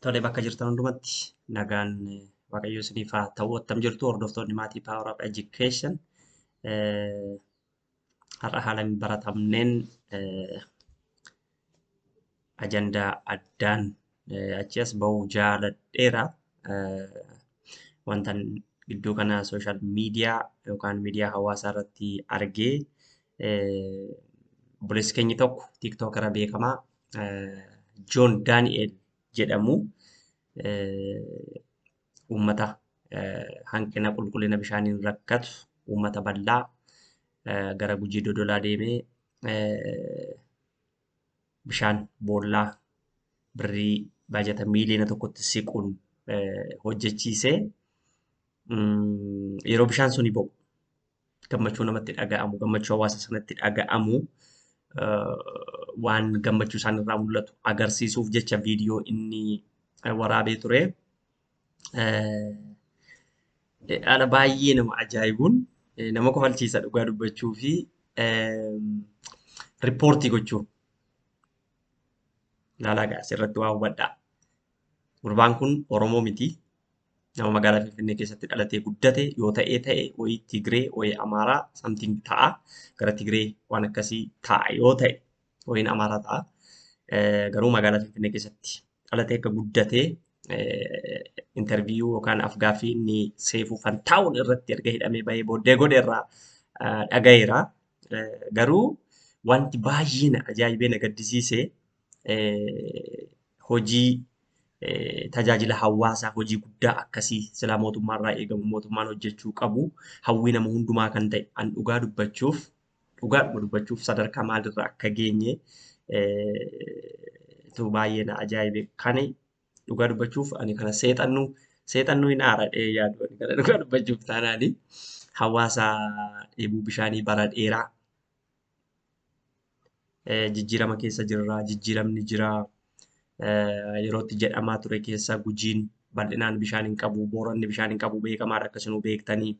Tole bakka jirtan hundumatti nagaan Waaqayyo isiniif haa ta'u. Attam jirtu hordoftoonni maatii Power of Education. Eh, Har'a haala hin baratamneen ajandaa addaan achi as bahuu jaaladheera. Wantan gidduu kana sooshaal miidiyaa yookaan miidiyaa hawaasaa irratti argee obboleessi keenya tokko tiiktookara beekamaa Joon Daani'el jedhamu uummata hanqina qulqullina bishaaniin rakkatu uummata bal'aa gara Gujii Dodolaa deemee bishaan boollaa birrii baajata miiliyoona tokkotti siquun hojjechiisee yeroo bishaan suni ba'u gammachuu namatti dhaga'amu, gammachuu hawaasa sanatti dhaga'amu waan gammachuu isaan irraa mul'atu agarsiisuuf jecha viidiyoo inni waraabee ture. Haala baay'ee nama ajaa'ibuun nama kofalchiisa dhugaa dubbachuu fi riippoortii gochuu. Ilaalaa gaa asirratti waa hubadhaa. Gurbaan kun Oromoo miti. Nama magaalaa Finfinnee keessatti dhalatee guddate yoo ta'e wayii Tigree wayii Amaaraa something ta'a. Gara Tigree waan akkasii ta'a yoo ta'e wayiin Amaaraa ta'a. Garuu magaalaa Finfinnee keessatti dhalatee akka guddatee interviyuu yookaan afgaaffii inni Seefuu Fantaawun irratti erga hidhamee bahee booddee godhe irraa dhagayeera. Garuu wanti baay'ee na ajaa'ibee na gaddisiise hojii tajaajila hawaasaa hojii guddaa akkasii silaa mootummaarraa eegamu mootummaan hojjechuu qabu hawwii nama hundumaa kan ta'e an dhugaa dubbachuuf sadarkaa maalirraa akka geenye tu baay'ee na ajaa'ibe. Kan dhugaa dubbachuuf ani kana seexannuu hin aaradhee yaadu ani kana dhugaa dubbachuuf taanaani hawaasa dheebuu bishaanii bara dheeraa jijjiirama keessa jirra. Jijjiiramni jira. Yerootti jedhamaa ture keessa Gujiin bal'inaan bishaan hin qabu, Booranni bishaan hin qabu beekamaadha akkasuma beektanii.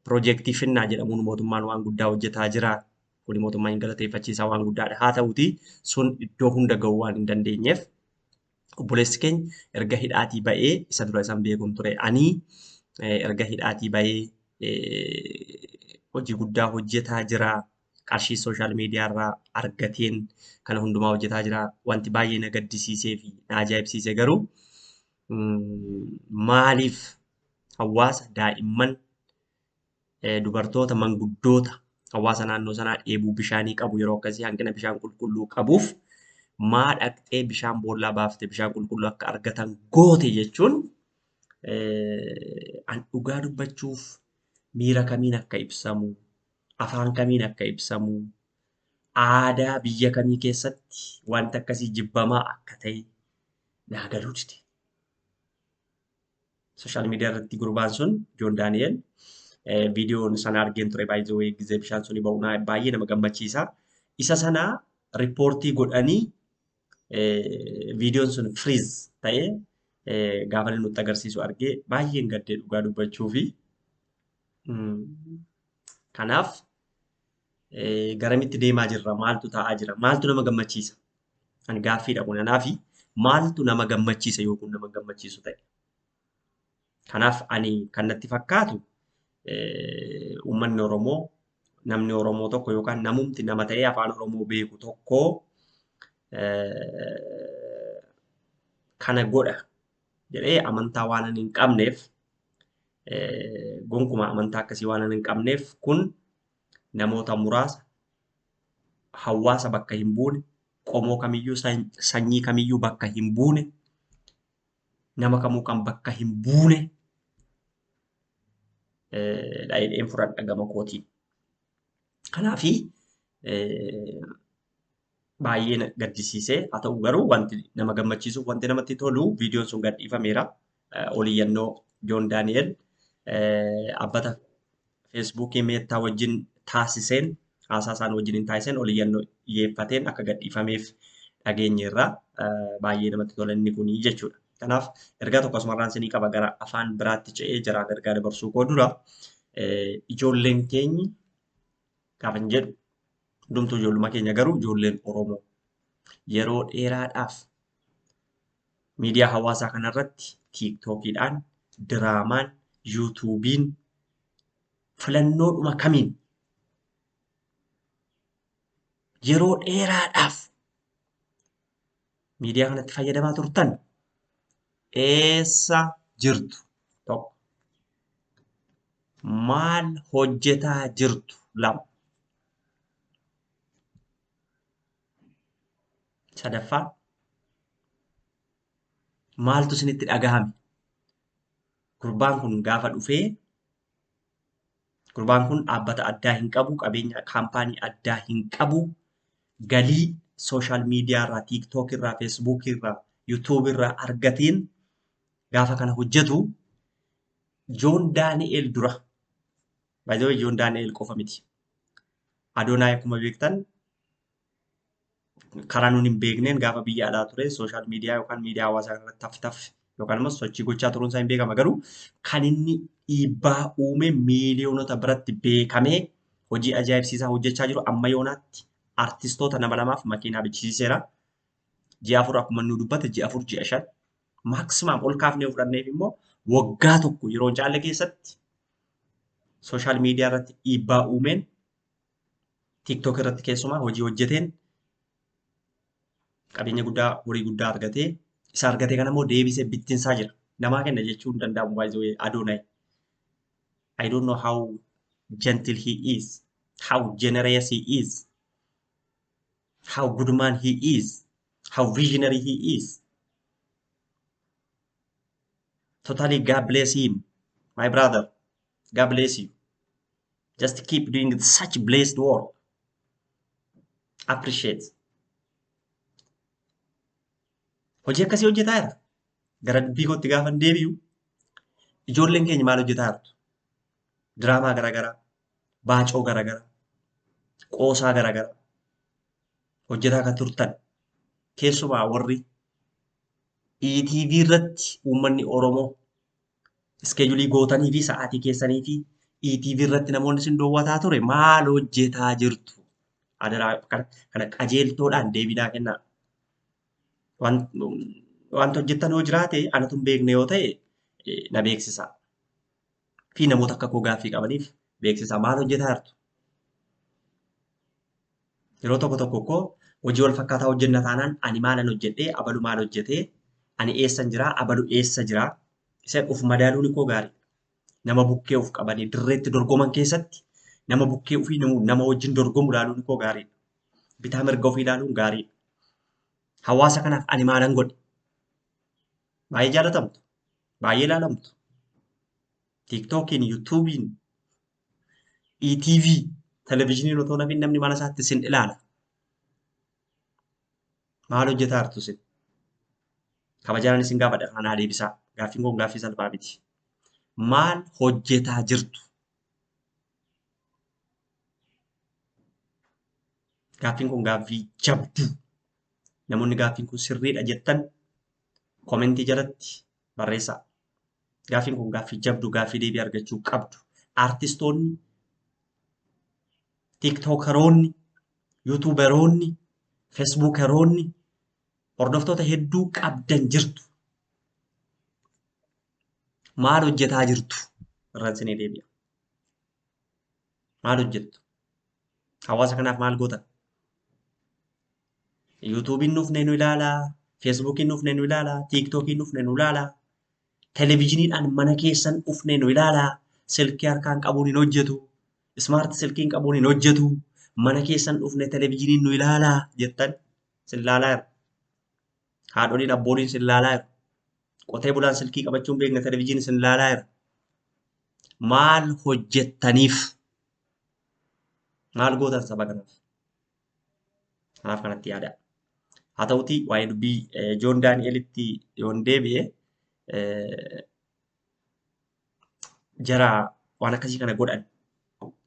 Piroojeektii Finnaa jedhamuun mootummaan waan guddaa hojjetaa jira. Kuni mootummaan hin galateeffachiisaa waan guddaadha. Haa ta'uti sun iddoo hunda gahuu waan hin dandeenyeef obboleessi keenya erga hidhaatii ba'ee isa dura isaan beekuun ture. Ani erga hidhaatii ba'ee hojii guddaa hojjetaa jira. Qarshii sooshaal miidiyaa irraa argateen kana hundumaa hojjetaa jira. Wanti baay'ee na gaddisiisee fi na ajaa'ibsiise garuu maaliif hawaasa daa'imman dubartoota manguddoota hawaasa naannoo sanaa dheebuu bishaanii qabu yeroo akkasii hanqina bishaan qulqulluu qabuuf maa dhaqxee bishaan boollaa baaftee bishaan qulqulluu akka argatan goote jechuun an dhugaa dubbachuuf miira kamiin akka ibsamu afaan kamiin akka ibsamu aadaa biyya kamii keessatti wanta akkasii jibbamaa akka ta'e naa galuu dide. Sooshaal miidiyaa irratti gurbaan sun Joon Daani'el viidiyoon sana argeen ture baay'ee gizee bishaan suni ba'u baay'ee nama gammachiisa. Isa sana riippoortii godhanii viidiyoon sun firiiz ta'ee gaafa inni nutti agarsiisu argee baay'een gaddee dhugaa dubbachuu fi kanaaf garamitti deemaa jirra? Maaltu ta'aa jira? Maaltu nama gammachiisa? Ani gaaffiidha kun anaafi maaltu nama gammachiisa yoo kun nama gammachiisu ta'e? Kanaaf ani kan natti fakkaatu uummanni Oromoo namni Oromoo tokko yookaan namumti nama ta'ee afaan Oromoo beeku tokko kana godha jedhee amantaa waan ani hin qabneef gonkumaa amantaa akkasii waan ani hin qabneef kun namoota muraasa hawaasa bakka hin buune qomoo kamiyyuu sanyii kamiyyuu bakka hin buune nama kamuu kan bakka hin buune dhaayidheen fudhadha gama kootiin. Kanaafi baay'ee gaddisiisee haa ta'u garuu wanti nama gammachiisuuf wanti namatti tolu viidiyoon sun gadhiifameera. Oliyyannoo Joon Daani'el abbata feesbuukii meettaa wajjin taasiseen haasaa isaan wajjin taasiseen oliyyannoo dhiyeeffateen akka gadhiifameef dhageenyeerra baay'ee namatti tola inni kunii jechuudha. Kanaaf ergaa tokko asumarraan isinii qaba gara afaan biraatti ce'ee jira gargaara dabarsuu koo dura ijoolleen keenya gaafa hin jedhu hundumtuu ijoolluma keenya garuu ijoolleen Oromoo yeroo dheeraadhaaf miidiyaa hawaasaa kanarratti tiiktookidhaan, diraamaan, yuutuubiin filannoodhuma kamiin yeroo dheeraadhaaf miidiyaa kanatti fayyadamaa turtan eessa jirtu? Tokko. Maal hojjetaa jirtu? Lama. Sadaffaa maaltu isinitti dhagahame? Gurbaan kun gaafa dhufee gurbaan kun dhaabbata addaa hin qabu, qabeenya kaampaanii addaa hin qabu, galii sooshaal miidiyaa irraa, tiiktook irraa, feesbuuk irraa, yuutuub irraa argateen gaafa kana hojjetu Joon Daani'el dura. By the way, Joon Daani'el qofa miti. Adoonaay akkuma beektan karaa nuun hin beekneen gaafa biyya alaa ture sooshaal miidiyaa yookaan miidiyaa hawaasaa irratti taf yookaan immoo sochii gochaa turuun isaa hin beekama. Garuu kan inni dhiibbaa uume miiliyoonota biratti beekamee hojii ajaa'ibsiisaa hojjechaa jiru amma yoonaatti artistoota nama lamaaf makiinaa bichisiiseera. Ji'a afur akkuma nu dubbate ji'a afur ji'a shan maaksimaam ol kaafnee fudhanneef immoo waggaa tokko yeroo jaalle keessatti sooshaal miidiyaa irratti dhiibbaa uumeen tiiktook irratti keessumaa hojii hojjeteen qabeenya guddaa horii guddaa argatee isa argatee kana immoo deebisee bittinsaa jira. Namaa kenna jechuu hin danda'amu baay'ee Adoonaay. I don't know how gentle he is, how generous he is, how good man he is, how visionary he is. Totally God bless him, my brother. God bless you. Just keep doing such blessed work. Appreciate. Hojii akkasii hojjetaa jira. Gara dubbii kootti gaafa deebi'u ijoolleen keenya maal hojjetaa jirtu? Diraamaa garaagaraa, baacoo garaagaraa, qoosaa garaagaraa hojjetaa kan turtan keessumaa warri ETV irratti uummanni Oromoo iskeejulii gootanii fi sa'aatii keessanii fi ETV irratti namoonni isin dhoowwataa ture maal hojjetaa jirtu? Adaraa kana qajeeltoodhaan deebii kennaa. Wanta hojjettan yoo jiraate anatu hin beekne yoo ta'e na beeksisa. Fi namoota akka koo gaaffii qabaniif beeksisa. Maal hojjetaa jirtu? Yeroo tokko hojii wal fakkaataa hojjenna taanaan ani maalan hojjedhee abalu maal hojjetee ani eessan jiraa abalu eessa jiraa isa of madaaluun koo gaarii. Nama bukkee of qabanii dirreetti dorgoman keessatti nama bukkee ofii nama wajjin dorgomu ilaaluun koo gaarii. Bitaa mirga ofii ilaaluun gaarii. Hawaasa kanaaf ani maalan godhe? Baay'ee jaalatamtu, baay'ee ilaalamtu. Tiiktookiin, yuutuubiin, ETV, televizyiiniin otoo nafin namni mana isaatti isin ilaala. Maal hojjetaa jirtu isin? Kabajaan isin gaafadha kanaa deebisaa. Gaaffiin kun gaaffii salphaa miti. Maal hojjetaa jirtu? Gaaffiin kun gaaffii jabduu. Namoonni gaaffiin kun sirriidha jettan komentii jalatti barreessaa. Gaaffiin kun gaaffii jabduu gaaffii deebii argachuu qabdu. Artistoonni, tiiktookeroonni, yuutuuberoonni, feesbuukeroonni hordoftoota hedduu qabdan jirtu. Maal hojjetaa jirtu? Irraan isinii deebi'a. Maal hojjettu? Hawaasa kanaaf maal gootan? yuutuubiin nuuf nu ilaalaa, feesbuukiin nuuf nu ilaalaa, tiiktookiin nuuf nu ilaalaa, televizyiiniidhaan mana keessan ufne nu ilaalaa, silkii harkaan qabuun hin hojjetu, ismaart silkiin qabuun hin hojjetu, mana keessan ufne televizyiiniin nu ilaalaa jettan sin ilaalaa jiru. Haadholiin abbooliin sin ilaalaa jiru. Qotee bulaan silkii qabachuun beekna televizyiinii sin ilaalaa jiru. Maal hojjettaniif? Maal gootan saba kanaaf? Kanaaf kanatti yaada. Haa ta'uti waa'ee dubbii Joon Daani'elitti yoon deebi'e jara waan akkasii kana godhan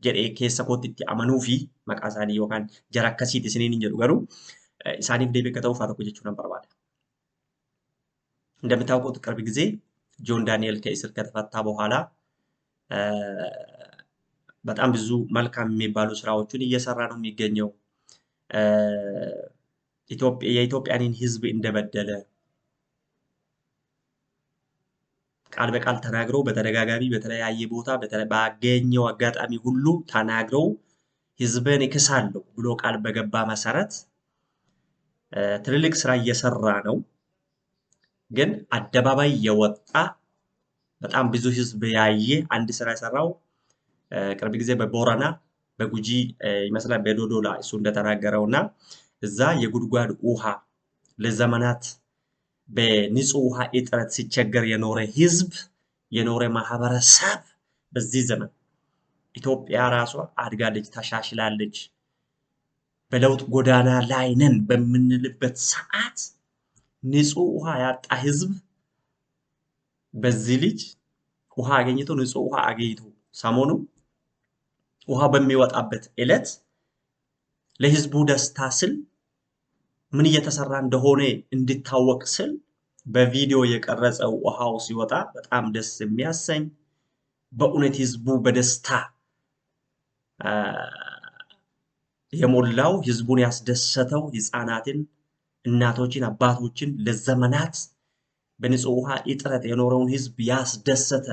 jedhee keessa kootti itti amanuu fi maqaa isaanii yookaan jara akkasiiti isiniin hin jedhu garuu isaaniif deebii akka ta'uuf haa tokko jechuu nan barbaada. እንደምታውቁት ቅርብ ጊዜ ጆን ዳንኤል ከእስር ከተፈታ በኋላ በጣም ብዙ መልካም የሚባሉ ስራዎችን እየሰራ ነው የሚገኘው። የኢትዮጵያን ሕዝብ እንደበደለ ቃል በቃል ተናግረው በተደጋጋሚ በተለያየ ቦታ ባገኘው አጋጣሚ ሁሉ ተናግረው ህዝብን እክሳለሁ ብሎ ቃል በገባ መሰረት ትልልቅ ስራ እየሰራ ነው። ግን አደባባይ የወጣ በጣም ብዙ ህዝብ ያየ አንድ ስራ የሰራው ቅርብ ጊዜ በቦረና በጉጂ ይመስላል በዶዶላ እሱ እንደተናገረውና እዛ የጉድጓድ ውሃ ለዘመናት በንጹህ ውሃ እጥረት ሲቸገር የኖረ ህዝብ የኖረ ማህበረሰብ በዚህ ዘመን ኢትዮጵያ ራሷ አድጋለች፣ ተሻሽላለች፣ በለውጥ ጎዳና ላይ ነን በምንልበት ሰዓት ንጹህ ውሃ ያጣ ህዝብ በዚህ ልጅ ውሃ አገኝቶ ንጹህ ውሃ አገኝቶ ሰሞኑ ውሃ በሚወጣበት ዕለት ለህዝቡ ደስታ ስል ምን እየተሰራ እንደሆነ እንዲታወቅ ስል በቪዲዮ የቀረጸው ውሃው ሲወጣ በጣም ደስ የሚያሰኝ በእውነት ህዝቡ በደስታ የሞላው ህዝቡን ያስደሰተው ህፃናትን፣ እናቶችን፣ አባቶችን ለዘመናት በንጹህ ውሃ እጥረት የኖረውን ህዝብ ያስደሰተ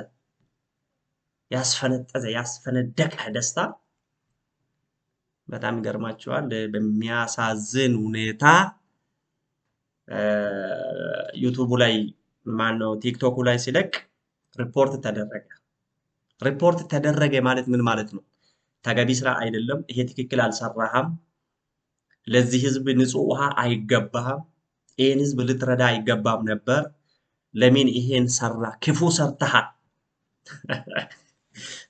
ያስፈነጠዘ ያስፈነደቀ ደስታ በጣም ይገርማቸዋል። በሚያሳዝን ሁኔታ ዩቲዩብ ላይ ማነው ቲክቶክ ላይ ሲለቅ ሪፖርት ተደረገ። ሪፖርት ተደረገ ማለት ምን ማለት ነው? ተገቢ ስራ አይደለም፣ ይሄ ትክክል አልሰራህም፣ ለዚህ ህዝብ ንጹህ ውሃ አይገባህም፣ ይሄን ህዝብ ልትረዳ አይገባም ነበር፣ ለምን ይሄን ሰራ? ክፉ ሰርተሃል።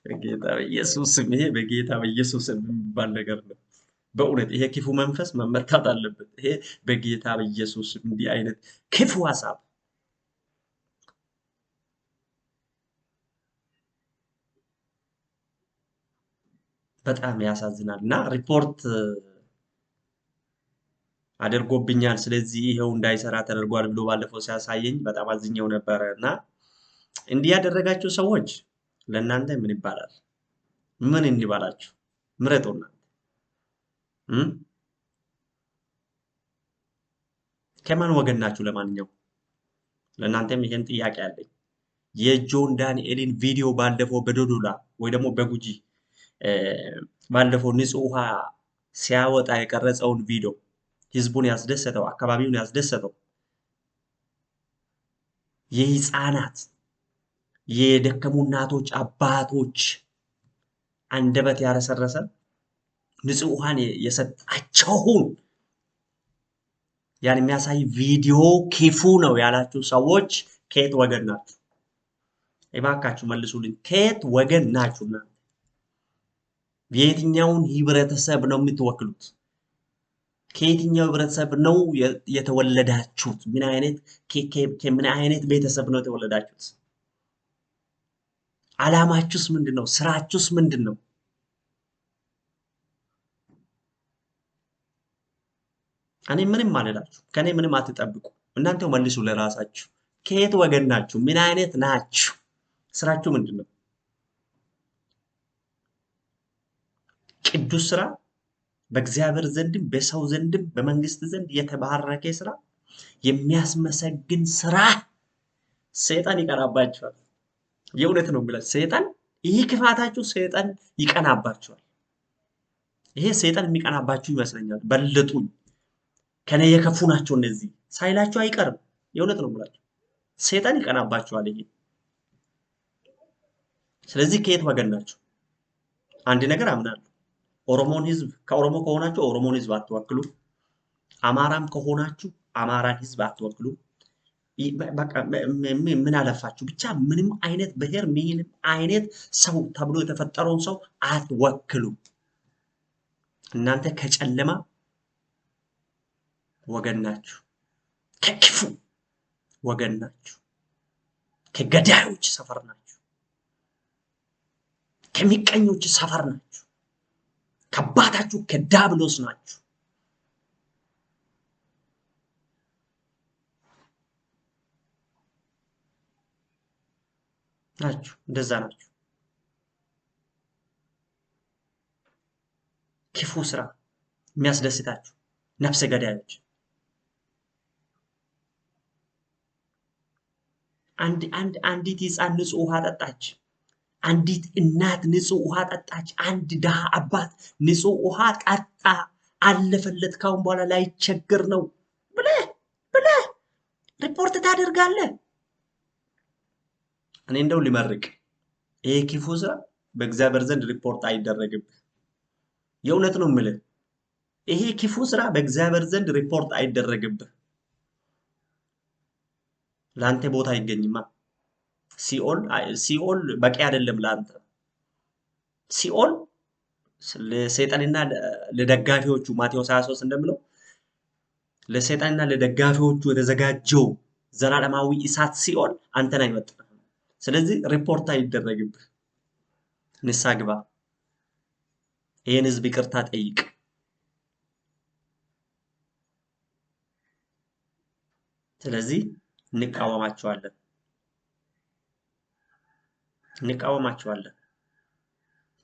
በጌታ በኢየሱስ ስም ይሄ በጌታ በኢየሱስ ስም የሚባል ነገር ነው። በእውነት ይሄ ክፉ መንፈስ መመታት አለበት። ይሄ በጌታ በኢየሱስ ስም እንዲህ አይነት ክፉ ሐሳብ በጣም ያሳዝናል እና ሪፖርት አድርጎብኛል፣ ስለዚህ ይሄው እንዳይሰራ ተደርጓል ብሎ ባለፈው ሲያሳየኝ በጣም አዝኛው ነበረ እና እንዲህ ያደረጋችሁ ሰዎች ለእናንተ ምን ይባላል? ምን እንዲባላችሁ ምረጡና ከማን ወገን ናችሁ? ለማንኛውም ለእናንተም ይሄን ጥያቄ አለኝ። የጆን ዳንኤልን ቪዲዮ ባለፈው በዶዶላ ወይ ደግሞ በጉጂ ባለፈው ንጹህ ውሃ ሲያወጣ የቀረጸውን ቪዲዮ ህዝቡን ያስደሰተው አካባቢውን ያስደሰተው የህፃናት የደከሙ እናቶች አባቶች አንደበት ያረሰረሰ ንጹህ ውሃን የሰጣቸውን ያን የሚያሳይ ቪዲዮ ክፉ ነው ያላችሁ ሰዎች ከየት ወገን ናችሁ? እባካችሁ መልሱልኝ። ከየት ወገን ናችሁና የትኛውን ህብረተሰብ ነው የምትወክሉት? ከየትኛው ህብረተሰብ ነው የተወለዳችሁት? ምን አይነት ቤተሰብ ነው የተወለዳችሁት? ዓላማችሁስ ምንድነው? ስራችሁስ ምንድነው? እኔ ምንም አልላችሁ፣ ከኔ ምንም አትጠብቁ። እናንተው መልሱ ለራሳችሁ። ከየት ወገን ናችሁ? ምን አይነት ናችሁ? ስራችሁ ምንድነው? ቅዱስ ስራ በእግዚአብሔር ዘንድም በሰው ዘንድም በመንግስት ዘንድ የተባረከ ስራ የሚያስመሰግን ስራ ሰይጣን ይቀናባችኋል። የእውነት ነው ብለ ሰይጣን ይህ ክፋታችሁ ሰይጣን ይቀናባችኋል። ይሄ ሰይጣን የሚቀናባችሁ ይመስለኛል። በልጡኝ ከኔ የከፉ ናቸው እነዚህ ሳይላችሁ አይቀርም። የእውነት ነው ብላችሁ ሰይጣን ይቀናባችኋል። ይሄ ስለዚህ ከየት ወገን ናችሁ? አንድ ነገር አምናለሁ። ኦሮሞን ህዝብ ከኦሮሞ ከሆናችሁ ኦሮሞን ህዝብ አትወክሉ። አማራም ከሆናችሁ አማራን ህዝብ አትወክሉ። በቃ ምን አለፋችሁ ብቻ ምንም አይነት ብሔር ምንም አይነት ሰው ተብሎ የተፈጠረውን ሰው አትወክሉ። እናንተ ከጨለማ ወገን ናችሁ፣ ከክፉ ወገን ናችሁ፣ ከገዳዮች ሰፈር ናችሁ፣ ከሚቀኞች ሰፈር ናችሁ፣ ከአባታችሁ ከዲያብሎስ ናችሁ። እንደዛ ናችሁ። ክፉ ስራ የሚያስደስታችሁ ነፍሰ ገዳዮች አንዲት ሕፃን ንጹህ ውሃ ጠጣች። አንዲት እናት ንጹህ ውሃ ጠጣች። አንድ ድሃ አባት ንጹህ ውሃ ጠጣ። አለፈለት። ካሁን በኋላ ላይቸገር ነው ብለህ ብለህ ሪፖርት ታደርጋለህ። እኔ እንደው ሊመርቅ ይሄ ክፉ ስራ በእግዚአብሔር ዘንድ ሪፖርት አይደረግብህ። የእውነት ነው የምልህ። ይሄ ክፉ ስራ በእግዚአብሔር ዘንድ ሪፖርት አይደረግብህ። ለአንተ ቦታ አይገኝማ። ሲኦል በቂ አይደለም ለአንተ። ሲኦል ለሰይጣንና ለደጋፊዎቹ ማቴዎስ 23 እንደምለው ለሰይጣንና ለደጋፊዎቹ የተዘጋጀው ዘላለማዊ እሳት ሲኦል አንተን አይመጥንም። ስለዚህ ሪፖርት አይደረግብህ። ንስሐ ግባ። ይሄን ህዝብ ይቅርታ ጠይቅ። ስለዚህ እንቃወማቸዋለን።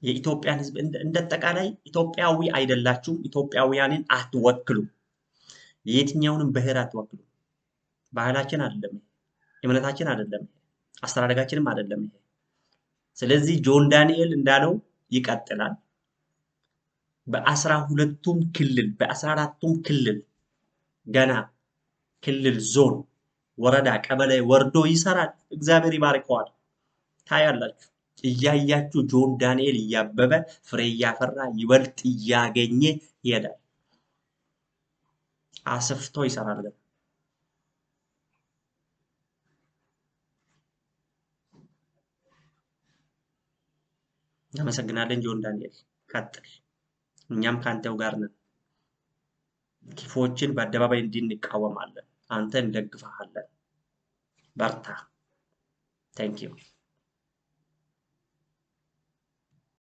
የኢትዮጵያን ህዝብ እንደጠቃላይ ኢትዮጵያዊ አይደላችሁም። ኢትዮጵያውያንን አትወክሉም። የትኛውንም ብሔር አትወክሉም። ባህላችን አይደለም፣ እምነታችን አይደለም፣ አስተዳደጋችንም አይደለም ይሄ። ስለዚህ ጆን ዳንኤል እንዳለው ይቀጥላል። በ12ቱም ክልል በ14ቱም ክልል ገና ክልል፣ ዞን፣ ወረዳ፣ ቀበሌ ወርዶ ይሰራል። እግዚአብሔር ይባርከዋል። ታያላችሁ። እያያችሁ ጆን ዳንኤል እያበበ ፍሬ እያፈራ ይበልጥ እያገኘ ይሄዳል። አስፍቶ ይሰራል። እናመሰግናለን ጆን ዳንኤል፣ ቀጥል። እኛም ካንተው ጋር ነን። ክፉዎችን በአደባባይ እንድንቃወማለን። አንተ እንደግፈሃለን። በርታ። ታንኪዩ